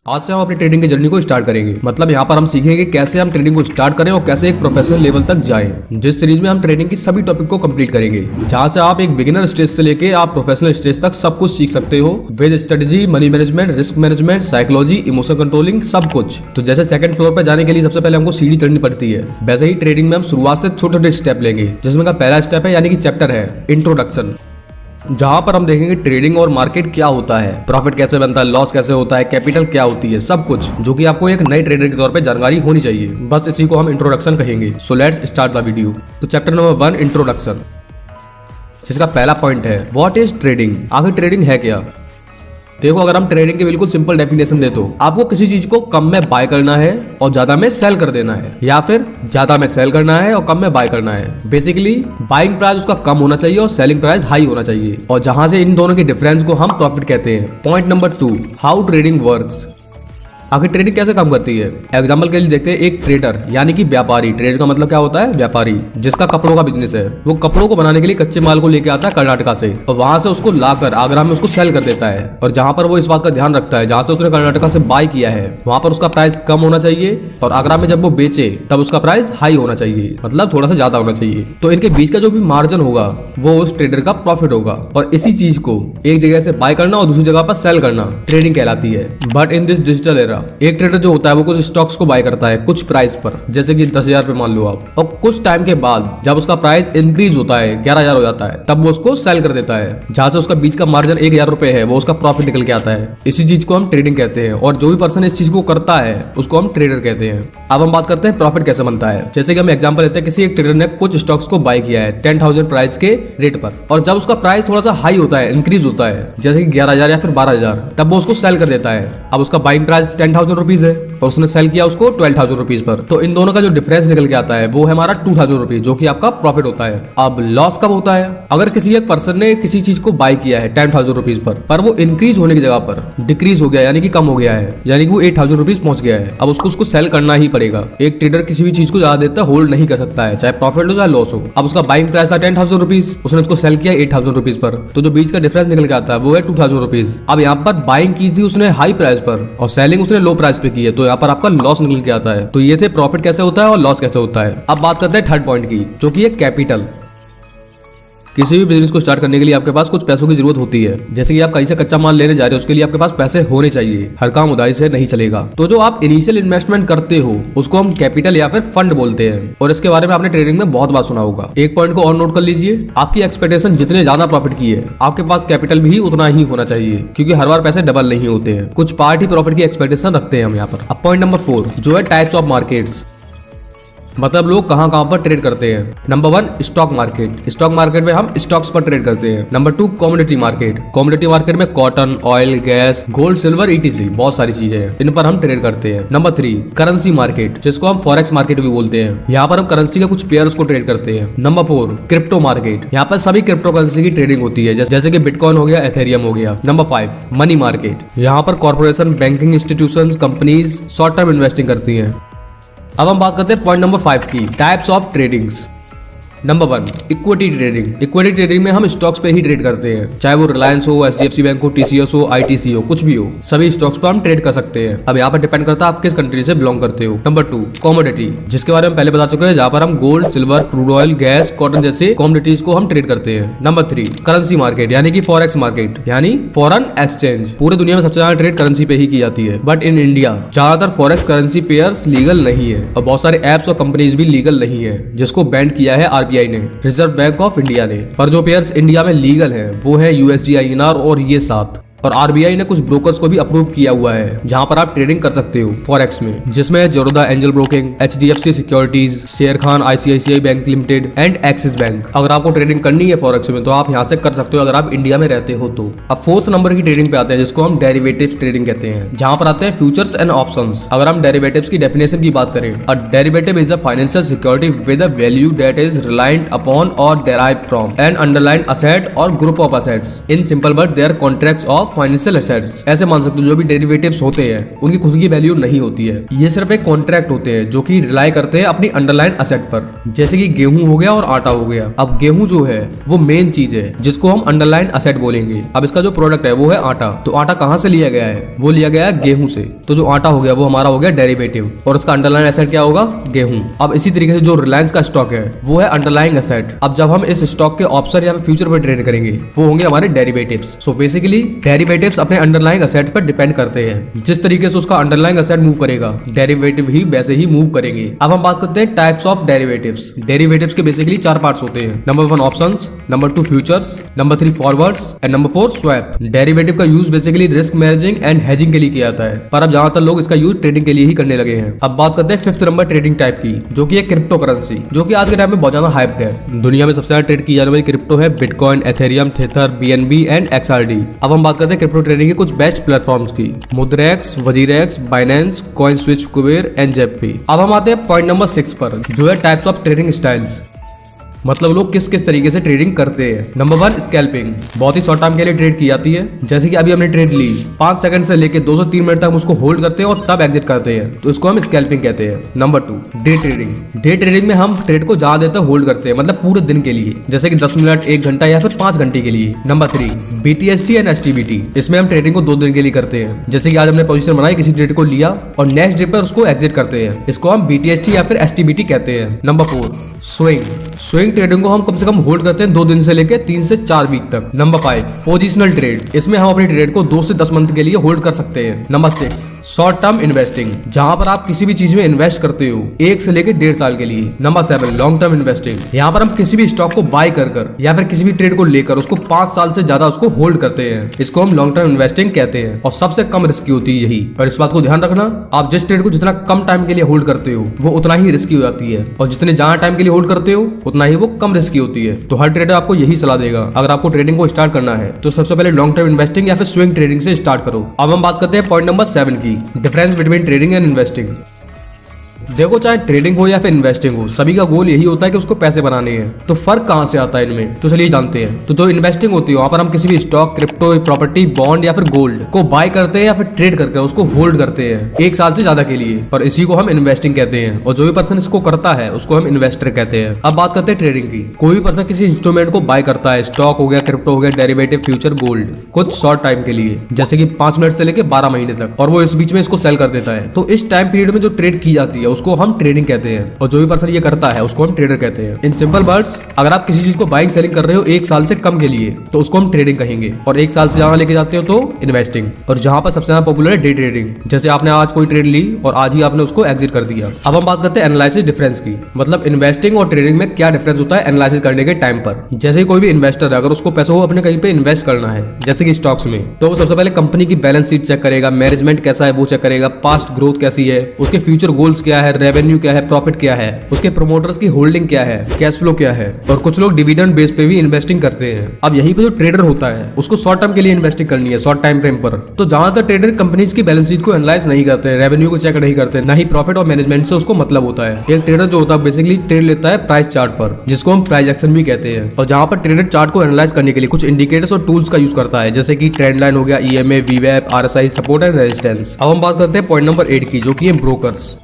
आज से हम अपनी ट्रेडिंग की जर्नी को स्टार्ट करेंगे। मतलब यहाँ पर हम सीखेंगे कैसे हम ट्रेडिंग को स्टार्ट करें और कैसे एक प्रोफेशनल लेवल तक जाएं। जिस सीरीज में हम ट्रेडिंग की सभी टॉपिक को कंप्लीट करेंगे, जहाँ से आप एक बिगिनर स्टेज से लेके आप प्रोफेशनल स्टेज तक सब कुछ सीख सकते हो। With strategy, money management, risk management, psychology, emotion controlling, सब कुछ। तो जैसे सेकंड फ्लोर पर जाने के लिए सबसे पहले हमको सीढ़ी चढ़नी पड़ती है, वैसे ही ट्रेडिंग में हम शुरुआत से छोटे छोटे स्टेप लेंगे, जिसमें का पहला स्टेप है यानी कि चैप्टर है इंट्रोडक्शन, जहां पर हम देखेंगे ट्रेडिंग और मार्केट क्या होता है, प्रॉफिट कैसे बनता है, लॉस कैसे होता है, कैपिटल क्या होती है, सब कुछ जो कि आपको एक नए ट्रेडर के तौर पे जानकारी होनी चाहिए। बस इसी को हम इंट्रोडक्शन कहेंगे। So let's start the video. तो चैप्टर नंबर 1 इंट्रोडक्शन, जिसका पहला पॉइंट है व्हाट इज ट्रेडिंग। आखिर ट्रेडिंग है क्या। देखो, अगर हम ट्रेडिंग की बिल्कुल सिंपल डेफिनेशन दे तो आपको किसी चीज को कम में बाय करना है और ज्यादा में सेल कर देना है, या फिर ज्यादा में सेल करना है और कम में बाय करना है। बेसिकली बाइंग प्राइस उसका कम होना चाहिए और सेलिंग प्राइस हाई होना चाहिए, और जहां से इन दोनों के डिफरेंस को हम प्रॉफिट कहते हैं। Point number 2, how trading works. आखिर ट्रेडिंग कैसे काम करती है। एग्जाम्पल के लिए देखते हैं, एक ट्रेडर यानी कि व्यापारी। ट्रेडर का मतलब क्या होता है, व्यापारी, जिसका कपड़ों का बिजनेस है। वो कपड़ों को बनाने के लिए कच्चे माल को लेके आता है कर्नाटका से, और वहां से उसको लाकर आगरा में उसको सेल कर देता है। और जहां पर वो इस बात का ध्यान रखता है, जहां से उसने कर्नाटका से बाय किया है वहां पर उसका प्राइस कम होना चाहिए, और आगरा में जब वो बेचे तब उसका प्राइस हाई होना चाहिए, मतलब थोड़ा सा ज्यादा होना चाहिए। तो इनके बीच का जो भी मार्जिन होगा वो उस ट्रेडर का प्रॉफिट होगा। और इसी चीज को एक जगह से बाय करना और दूसरी जगह पर सेल करना ट्रेडिंग कहलाती है। But in this digital era, एक ट्रेडर जो है वो कुछ स्टॉक्स को बाय करता है कुछ प्राइस पर, जैसे कि 10,000 पे मान लो आप, और कुछ टाइम के बाद जब उसका प्राइस इंक्रीज होता है 11,000 हो जाता है, तब वो उसको सेल कर देता है, जहां से उसका बीच का मार्जिन 1,000 रुपए है वो उसका प्रॉफिट निकल के आता है। इसी चीज को हम ट्रेडिंग कहते हैं, और जो भी पर्सन इस चीज को करता है उसको हम ट्रेडर कहते हैं। अब हम बात करते हैं प्रॉफिट कैसे बनता है। जैसे कि हम एग्जांपल लेते हैं, किसी एक ट्रेडर ने कुछ स्टॉक्स को बाय किया है 10,000 प्राइस के रेट पर, और जब उसका प्राइस थोड़ा सा हाई होता है, इंक्रीज होता है, जैसे कि 11,000 या फिर 12,000, तब वो उसको सेल कर देता है। अब उसका बाइंग प्राइस 10,000 रुपीज है और उसने सेल किया उसको 12,000 रुपीज पर, तो इन दोनों का जो डिफरेंस निकल के आता है वो है हमारा 2,000 रुपीज, जो कि आपका प्रॉफिट होता है। अब लॉस कब होता है। अगर किसी एक पर्सन ने किसी चीज को बाय किया है 10,000 रुपीज पर वो इंक्रीज होने की जगह पर डिक्रीज हो गया, यानी कि कम हो गया है, यानी कि वो 8,000 रुपीज पहुंच गया है। अब उसको सेल करना ही पड़ेगा। एक ट्रेडर किसी भी चीज को ज्यादा देर तक होल्ड नहीं कर सकता है, चाहे प्रॉफिट हो चाहे लॉस हो। अब उसका बाइंग प्राइस था 10,000 रुपीज, उसने उसको सेल किया 8,000 रुपीज पर, तो जो बीच का डिफरेंस निकल के आता है वो है 2,000 रुपीज। अब यहाँ पर बाइंग की थी उसने हाई प्राइस पर और सेलिंग उसने लो प्राइस पे की है, तो यहाँ पर आपका लॉस निकल के आता है। तो ये थे प्रॉफिट कैसे होता है और लॉस कैसे होता है। अब बात करते हैं थर्ड पॉइंट की, जो कि है कैपिटल। किसी भी बिजनेस को स्टार्ट करने के लिए आपके पास कुछ पैसों की जरूरत होती है। जैसे कि आप कहीं से कच्चा माल लेने जा रहे हो, उसके लिए आपके पास पैसे होने चाहिए। हर काम उधारी से नहीं चलेगा। तो जो आप इनिशियल इन्वेस्टमेंट करते हो उसको हम कैपिटल या फिर फंड बोलते हैं, और इसके बारे में आपने ट्रेडिंग में बहुत बार सुना होगा। एक पॉइंट को और नोट कर लीजिए, आपकी एक्सपेक्टेशन जितने ज्यादा प्रॉफिट की है, आपके पास कैपिटल भी उतना ही होना चाहिए, क्योंकि हर बार पैसे डबल नहीं होते हैं। कुछ पार्ट ही प्रॉफिट की एक्सपेक्टेशन रखते हैं हम यहाँ पर। अब पॉइंट नंबर 4 जो है टाइप्स ऑफ मार्केट्स, मतलब लोग कहां कहां पर ट्रेड करते हैं। Number 1 stock market. Stock market में हम स्टॉक्स पर ट्रेड करते हैं। Number 2 commodity market. Commodity market में cotton, oil, gas, gold, silver, ETC बहुत सारी चीजें हैं, इन पर हम ट्रेड करते हैं। नंबर 3 करेंसी मार्केट, जिसको हम फॉरेक्स मार्केट भी बोलते हैं। यहाँ पर हम करेंसी के कुछ पेयर्स को ट्रेड करते हैं। Number 4 crypto market. यहाँ पर सभी क्रिप्टो करेंसी की ट्रेडिंग होती है, जैसे कि बिटकॉइन हो गया, एथेरियम हो गया। Number 5 money market. यहाँ पर corporation, banking institutions, companies short term investing करती हैं। अब हम बात करते हैं पॉइंट नंबर 5 की, types of tradings. Number 1 equity trading. Equity trading में हम स्टॉक्स पे ही ट्रेड करते हैं, चाहे वो रिलायंस हो, एचडीएफसी बैंक हो, टीसीएस हो, आईटीसी हो, कुछ भी हो, सभी स्टॉक्स पर हम ट्रेड कर सकते हैं। अब यहाँ पर डिपेंड करता है आप किस कंट्री से बिलोंग करते हो। नंबर 2 कमोडिटी, जिसके बारे में पहले बता चुके हैं, जहाँ पर हम gold, silver, crude oil, gas, cotton जैसे कमोडिटीज को हम ट्रेड करते हैं। नंबर 3 करेंसी मार्केट, यानी कि फॉरेक्स मार्केट, यानी फॉरेन एक्सचेंज। पूरे दुनिया में सबसे ज्यादा ट्रेड करेंसी पे ही की जाती है, बट इन इंडिया ज्यादातर फॉरेक्स करेंसी पेयर्स लीगल नहीं है, और बहुत सारे एप्स और कंपनीज भी लीगल नहीं है, जिसको बैन किया है आरबीआई ने, रिजर्व बैंक ऑफ इंडिया ने। पर जो पेयर्स इंडिया में लीगल है वो है यूएसडी, INR और ये 7। और आरबीआई ने कुछ ब्रोकर्स को भी अप्रूव किया हुआ है, जहां पर आप ट्रेडिंग कर सकते हो फॉरेक्स में, जिसमें है जोरोदा एंजल ब्रोकिंग, एचडीएफसी सिक्योरिटीज, शेर Khan ICICI bank limited and axis bank. अगर आपको ट्रेडिंग करनी है फॉरेक्स में तो आप यहाँ से कर सकते हो, अगर आप इंडिया में रहते हो तो। अब 4th नंबर की ट्रेडिंग पे आते हैं, जिसको हम डेरिवेटिव्स ट्रेडिंग कहते हैं, जहां पर आते हैं फ्यूचर्स एंड ऑप्शंस। अगर हम डेरिवेटिव्स की डेफिनेशन की बात करें, a derivative is a financial security with a value that is reliant upon और derived from an underline asset और group of assets. In simple word they are contracts of of financial assets. ऐसे मान सकते हो जो भी derivatives होते हैं उनकी खुद की वैल्यू नहीं होती है, ये सिर्फ एक कॉन्ट्रैक्ट होते हैं जो कि रिलाई करते हैं अपनी अंडरलाइन एसेट पर, जैसे कि गेहूं हो गया और आटा हो गया। अब गेहूं जो है वो मेन चीज है जिसको हम अंडरलाइन एसेट बोलेंगे। अब इसका जो प्रोडक्ट है वो है आटा, तो आटा कहां से लिया गया है? वो लिया गया है गेहूं से, तो जो आटा हो गया वो हमारा हो गया डेरिवेटिव और उसका अंडरलाइन एसेट क्या होगा? गेहूं। अब इसी तरीके से जो रिलायंस का स्टॉक है वो है अंडरलाइंग एसेट। अब जब हम इस स्टॉक के ऑप्शन या फ्यूचर पर ट्रेड करेंगे वो होंगे हमारे डेरिवेटिव्स। सो बेसिकली डेरिवेटिव्स अपने अंडरलाइंग एसेट पर डिपेंड करते हैं, जिस तरीके से उसका अंडरलाइंग एसेट मूव करेगा डेरिवेटिव ही वैसे ही मूव करेंगे। अब हम बात करते हैं टाइप्स ऑफ डेरिवेटिव्स। डेरिवेटिव्स के बेसिकली 4 पार्ट्स होते हैं। Number 1 options, number 2 futures, number 3 forwards and number 4 swap. Derivative का use basically risk managing and hedging के लिए किया जाता है, पर अब ज्यादातर लोग इसका यूज ट्रेडिंग के लिए ही करने लगे हैं। अब बात करते हैं 5th नंबर ट्रेडिंग टाइप की, जो कि है क्रिप्टो करेंसी, जो कि आज के टाइम में बहुत ज्यादा हाइप्ड है। दुनिया में सबसे ज्यादा ट्रेड की जाने वाली क्रिप्टो है Bitcoin, Ethereum, Tether, BNB and XRD। अब हम बात करते हैं क्रिप्टो ट्रेडिंग के कुछ बेस्ट प्लेटफॉर्म्स की, Mudrex, WazirX, Binance, CoinSwitch, Kuber and जेपी। अब हम आते हैं पॉइंट नंबर 6 पर, जो है टाइप्स ऑफ ट्रेडिंग स्टाइल्स, मतलब लोग किस किस तरीके से ट्रेडिंग करते हैं। नंबर 1 स्कैल्पिंग, बहुत ही शॉर्ट टाइम के लिए ट्रेड की जाती है, जैसे कि अभी हमने ट्रेड ली 5 सेकंड से लेके 2 से 3 मिनट तक हम उसको होल्ड करते हैं और तब एग्जिट करते हैं, तो इसको हम स्कैल्पिंग कहते हैं। Number 2 day trading. Day trading में हम ट्रेड को ज्यादा देर तक होल्ड करते हैं, मतलब पूरे दिन के लिए, जैसे कि 10 मिनट, 1 घंटा या फिर 5 घंटे के लिए। Number 3 BTST and STBT। इसमें हम ट्रेडिंग को 2 दिन के लिए करते हैं, जैसे कि आज हमने पोजीशन बनाई, किसी ट्रेड को लिया और नेक्स्ट डे पर उसको एग्जिट करते हैं, इसको हम BTST या फिर STBT कहते हैं। Number 4 swing. स्विंग ट्रेडिंग को हम कम से कम होल्ड करते हैं 2 दिन से लेकर 3 से 4 वीक तक। Number 5 positional trade. इसमें हम अपनी ट्रेड को 2 से 10 मंथ के लिए होल्ड कर सकते हैं। नंबर 6 शॉर्ट टर्म इन्वेस्टिंग, जहां पर आप किसी भी चीज में इन्वेस्ट करते हो 1 से लेकर 1.5 साल के लिए। नंबर 7 लॉन्ग टर्म इन्वेस्टिंग, यहाँ पर हम किसी भी स्टॉक को बाय कर या फिर किसी भी ट्रेड को लेकर उसको 5 साल से ज्यादा उसको होल्ड करते हैं, इसको हम लॉन्ग टर्म इन्वेस्टिंग कहते हैं और सबसे कम रिस्की होती है यही। और इस बात को ध्यान रखना, आप जिस ट्रेड को जितना कम टाइम के लिए होल्ड करते हो वो उतना ही रिस्की हो जाती है, और जितने ज्यादा टाइम के लिए होल्ड करते हो उतना ही वो कम रिस्की होती है। तो हर ट्रेडर आपको यही सलाह देगा, अगर आपको ट्रेडिंग को स्टार्ट करना है तो सबसे पहले लॉन्ग टर्म इन्वेस्टिंग या फिर स्विंग ट्रेडिंग से स्टार्ट करो। अब हम बात करते हैं पॉइंट नंबर 7 की, difference between trading and investing. देखो चाहे ट्रेडिंग हो या फिर इन्वेस्टिंग हो, सभी का गोल यही होता है कि उसको पैसे बनाने हैं। तो फर्क कहां से आता है इनमें, तो चलिए जानते हैं। तो जो इन्वेस्टिंग होती है वहां पर हम किसी भी स्टॉक, क्रिप्टो, प्रॉपर्टी, बॉन्ड या फिर गोल्ड को बाय करते हैं या फिर ट्रेड करके उसको होल्ड करते हैं 1 साल से ज्यादा के लिए, और इसी को हम इन्वेस्टिंग कहते हैं। और जो भी पर्सन इसको करता है उसको हम इन्वेस्टर कहते हैं। अब बात करते हैं ट्रेडिंग की। कोई भी पर्सन किसी इंस्ट्रूमेंट को बाय करता है, स्टॉक हो गया, क्रिप्टो हो गया, डेरिवेटिव, फ्यूचर, गोल्ड, कुछ शॉर्ट टाइम के लिए, जैसे कि 5 मिनट से लेकर 12 महीने तक, और वो इस बीच में इसको सेल कर देता है। तो इस टाइम पीरियड में जो ट्रेड की जाती है उसको हम ट्रेडिंग कहते हैं, और जो भी पर्सन ये करता है उसको हम ट्रेडर कहते हैं। इन सिंपल वर्ड्स, अगर आप किसी चीज को बाइंग सेलिंग कर रहे हो 1 साल से कम के लिए तो उसको हम ट्रेडिंग कहेंगे, और 1 साल से ज्यादा लेके जाते हो तो इन्वेस्टिंग। और जहां पर सबसे ज्यादा पॉपुलर है डे ट्रेडिंग, जैसे आपने आज कोई ट्रेड ली और आज ही आपने उसको एग्जिट कर दिया। अब हम बात करते हैं एनालिसिस डिफरेंस की, मतलब इन्वेस्टिंग और ट्रेडिंग में क्या डिफरेंस होता है एनालिसिस करने के टाइम पर। जैसे कोई भी इन्वेस्टर है, अगर उसको पैसा हो अपने कहीं पे इन्वेस्ट करना है, जैसे कि स्टॉक्स में, तो वो सबसे पहले कंपनी की बैलेंस शीट चेक करेगा, मैनेजमेंट कैसा है वो चेक करेगा, पास्ट ग्रोथ कैसी है, उसके फ्यूचर गोल्स क्या है, रेवेन्यू क्या है, प्रॉफिट क्या है, उसके प्रमोटर्स की होल्डिंग क्या है, कैश फ्लो क्या है, और कुछ लोग डिविडेंड बेस पे भी इन्वेस्टिंग करते हैं। अब यही पे जो ट्रेडर होता है उसको शॉर्ट टर्म के लिए इन्वेस्टिंग करनी है, शॉर्ट टाइम फ्रेम पर। तो ज्यादातर ट्रेडर कंपनीज की बैलेंस शीट को एनालाइज नहीं करते हैं, रेवेन्यू को चेक नहीं करते, ना ही प्रॉफिट और मैनेजमेंट से उसको मतलब होता है। एक ट्रेडर जो होता है बेसिकली ट्रेड लेता है प्राइस चार्ट पर, जिसको हम प्राइस एक्शन भी कहते हैं, और जहां पर ट्रेडर चार्ट को एनालाइज करने के लिए कुछ इंडिकेटर्स और टूल्स का यूज करता है, जैसे कि ट्रेंड लाइन हो गया, EMA, VWAP, RSI, support and resistance. अब हम बात करते हैं पॉइंट नंबर 8 की, जो कि है ब्रोकर्स।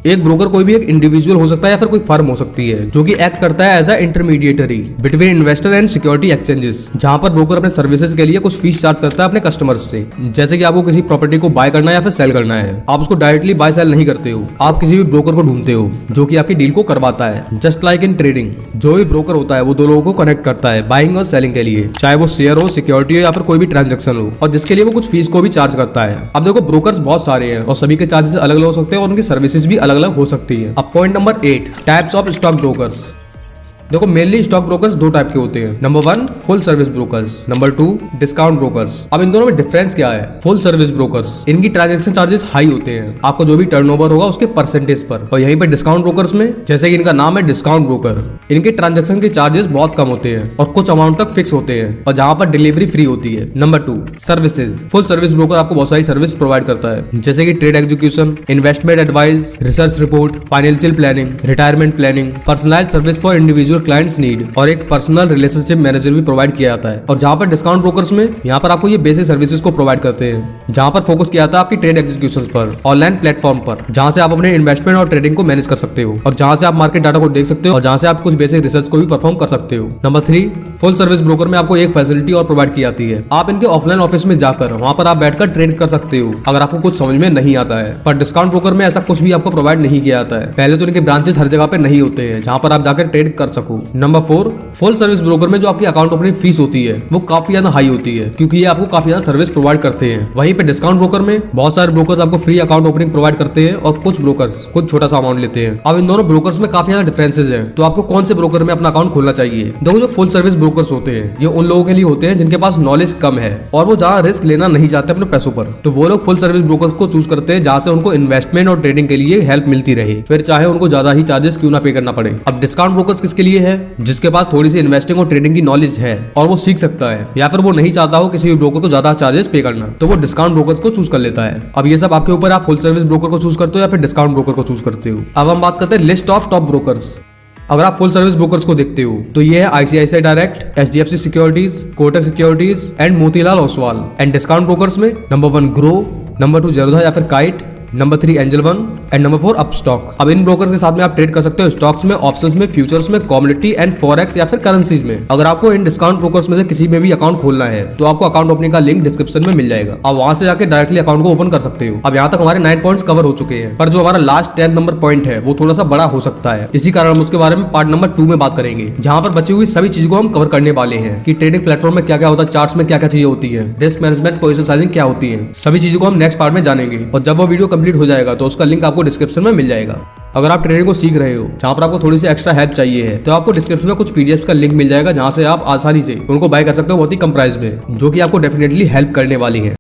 एक ब्रोकर कोई भी एक इंडिविजुअल हो सकता है या फिर कोई फर्म हो सकती है, जो कि एक्ट करता है as a intermediatory between investor and security exchanges, जहां पर ब्रोकर अपने सर्विसेज के लिए कुछ फीस चार्ज करता है अपने कस्टमर्स से। जैसे कि आपको किसी प्रॉपर्टी को बाय करना है या फिर सेल करना है, आप उसको डायरेक्टली बाय सेल नहीं करते हो, आप किसी भी ब्रोकर को ढूंढते हो जो कि आपकी डील को करवाता है। जस्ट लाइक इन ट्रेडिंग, जो भी ब्रोकर होता है वो 2 लोगों को कनेक्ट करता है बाइंग और सेलिंग के लिए, चाहे वो शेयर हो, सिक्योरिटी हो या फिर कोई भी ट्रांजेक्शन हो, और जिसके लिए वो कुछ फीस को भी चार्ज करता है। अब देखो ब्रोकर्स बहुत सारे हैं और सभी के चार्जेस अलग अलग हो सकते हैं और उनकी सर्विसेज भी अलग अलग हो सकती है। अब point number 8 types of stock brokers. देखो मेनली स्टॉक ब्रोकर्स 2 टाइप के होते हैं। Number 1 full service brokers, number 2 discount brokers. अब इन दोनों में डिफरेंस क्या है? फुल सर्विस ब्रोकर्स, इनकी ट्रांजैक्शन चार्जेस हाई होते हैं, आपको जो भी टर्नओवर होगा उसके परसेंटेज पर, और यहीं पे डिस्काउंट ब्रोकर्स में, जैसे कि इनका नाम है डिस्काउंट ब्रोकर, इनके ट्रांजैक्शन के चार्जेस बहुत कम होते हैं और कुछ अमाउंट तक फिक्स होते हैं, और जहां पर डिलीवरी फ्री होती है। Number 2 services. Full service broker आपको बहुत सारी सर्विस प्रोवाइड करता है, जैसे कि trade execution, investment advice, research report, financial planning, retirement planning, personalised service for individual individual clients need और एक पर्सनल रिलेशनशिप मैनेजर भी प्रोवाइड किया जाता है। और जहाँ पर डिस्काउंट ब्रोकर्स में यहाँ पर आपको ये बेसिक सर्विसेज को प्रोवाइड करते हैं, जहाँ पर फोकस किया जाता है आपकी ट्रेड एग्जीक्यूशन पर, ऑनलाइन प्लेटफॉर्म पर, जहाँ से आप अपने इन्वेस्टमेंट और ट्रेडिंग को मैनेज कर सकते हो और जहाँ से आप मार्केट डाटा को देख सकते हो और जहाँ से आप कुछ बेसिक रिसर्च को भी परफॉर्म कर सकते हो। नंबर 3, फुल सर्विस ब्रोकर में आपको एक फैसिलिटी और प्रोवाइड की जाती है। आप इनके ऑफलाइन ऑफिस में जाकर वहाँ पर आप बैठकर ट्रेड कर सकते हो अगर आपको कुछ समझ में नहीं आता है। पर डिस्काउंट ब्रोकर में ऐसा कुछ भी आपको प्रोवाइड नहीं किया जाता है। पहले तो इनके ब्रांचेस हर जगह पे नहीं होते हैं जहाँ पर आप जाकर ट्रेड कर सको। नंबर 4, फुल सर्विस ब्रोकर में जो आपकी अकाउंट ओपनिंग फीस होती है वो काफी ज्यादा हाई होती है, क्योंकि ये आपको काफी ज्यादा सर्विस प्रोवाइड करते हैं। वहीं पे डिस्काउंट ब्रोकर में बहुत सारे ब्रोकर्स आपको फ्री अकाउंट ओपनिंग प्रोवाइड करते हैं और कुछ ब्रोकर्स कुछ छोटा सा अमाउंट लेते हैं। अब इन दोनों ब्रोकर्स में काफी ज्यादा डिफरेंसेस हैं, तो आपको कौन से ब्रोकर में अपना अकाउंट खोलना चाहिए। देखो, जो फुल सर्विस ब्रोकर्स होते हैं ये उन लोगों के लिए होते हैं जिनके पास नॉलेज कम है और वो जहाँ रिस्क लेना नहीं चाहते अपने पैसों पर, तो वो लोग फुल सर्विस ब्रोकर्स को चूज करते हैं जहाँ से उनको इन्वेस्टमेंट और ट्रेडिंग के लिए हेल्प मिलती रहे, फिर चाहे उनको ज्यादा ही चार्जेस क्यों ना पे करना पड़े। अब डिस्काउंट ब्रोकर्स किसके लिए है? जिसके पास थोड़ी सी इन्वेस्टिंग और ट्रेडिंग की नॉलेज है और वो सीख सकता है, या फिर वो नहीं चाहता हो किसी भी ब्रोकर को ज्यादा चार्जेस पे करना, तो वो डिस्काउंट ब्रोकर्स को चूज कर लेता है। अब ये सब आपके ऊपर, आप फुल सर्विस ब्रोकर को चूज करते हो या फिर डिस्काउंट ब्रोकर को चूज करते हो। अब हम बात करते हैं लिस्ट ऑफ टॉप ब्रोकर्स। अगर आप फुल सर्विस ब्रोकर्स को देखते हो तो ये है ICICI direct, HDFC securities, Kotak securities and Motilal Oswal. And discount brokers में नंबर 1 ग्रो, नंबर 2 ज़ेरोधा या फिर kite, number 3 angel one and number 4 Upstox. अब इन ब्रोकर्स के साथ में आप ट्रेड कर सकते हो स्टॉक्स में, ऑप्शंस में, फ्यूचर्स में, कमोडिटी एंड फॉरेक्स या फिर करेंसीज में। अगर आपको इन डिस्काउंट ब्रोकर्स में से किसी में भी अकाउंट खोलना है तो आपको अकाउंट ओपनिंग का लिंक डिस्क्रिप्शन में मिल जाएगा। आप वहां से जाकर डायरेक्टली अकाउंट को ओपन कर सकते हो। अब यहाँ तक हमारे 9 पॉइंट्स कवर हो चुके हैं, पर जो हमारा लास्ट 10 नंबर पॉइंट है वो थोड़ा सा बड़ा हो सकता है। इसी कारण हम उसके बारे में पार्ट नंबर 2 में बात करेंगे, जहाँ पर बची हुई सभी चीजों को हम कवर करने वाले हैं कि ट्रेडिंग प्लेटफॉर्म में क्या क्या होता है, चार्ट्स में क्या क्या चीजें होती है, रिस्क मैनेजमेंट, पोजीशन साइजिंग क्या होती है, सभी चीजों को हम नेक्स्ट पार्ट में जानेंगे। और जब वो वीडियो कंप्लीट हो जाएगा तो उसका लिंक आपको डिस्क्रिप्शन में मिल जाएगा। अगर आप ट्रेडिंग को सीख रहे हो जहाँ पर आपको थोड़ी सी एक्स्ट्रा हेल्प चाहिए है तो आपको डिस्क्रिप्शन में कुछ PDFs का लिंक मिल जाएगा, जहाँ से आप आसानी से उनको बाय कर सकते हो बहुत ही कम प्राइस में, जो कि आपको डेफिनेटली हेल्प करने वाली है।